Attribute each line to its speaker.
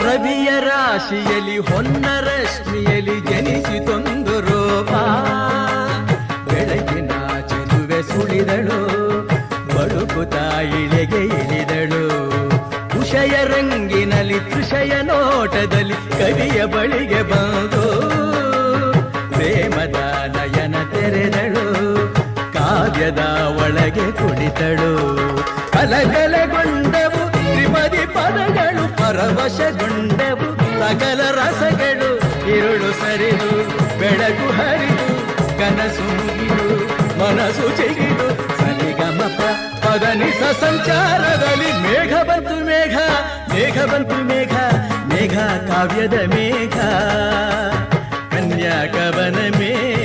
Speaker 1: ರವಿಯ ರಾಶಿಯಲ್ಲಿ ಹೊನ್ನ ರಶ್ಮಿಯಲ್ಲಿ ಜನಿಸಿತೊಂದು ರೋಮ. ಬೆಳಗಿನ ಚೆಲುವೆ ಸುಳಿದಳು, ಬಳುಕುತ್ತಾ ಇಳೆಗೆ ಇಳಿದಳು. ಉಷಯ ರಂಗಿನಲ್ಲಿ ತೃಷಯ ನೋಟದಲ್ಲಿ ಕವಿಯ ಬಳಿಗೆ ಬಂದು ಪ್ರೇಮದ ನಯನ ತೆರೆದಳು, ಕಾವ್ಯದ ಒಳಗೆ ಕುಳಿತಳು. ಕಲಕಲಗೊಂಡವು ತ್ರಿಪದಿ ಪದಗಳು, ಪರವಶಗೊಂಡವು ಸಕಲ ರಸಗಳು. ಇರುಳು ಸರಿದು ಬೆಳಕು ಹರಿದು ಕನಸು ಮುಗಿದು ಮನಸ್ಸು ಚಿಗಿದು ಸರಿಗಮಪ ಪದನಿಸ ಸಂಚಾರದಲ್ಲಿ ಮೇಘ ಬಂತು ಮೇಘ, ಮೇಘ ಬಂತು ಮೇಘ, ಮೇಘ ಕಾವ್ಯದ ಮೇಘ, ಕನ್ಯಾ ಕವನ ಮೇಘ.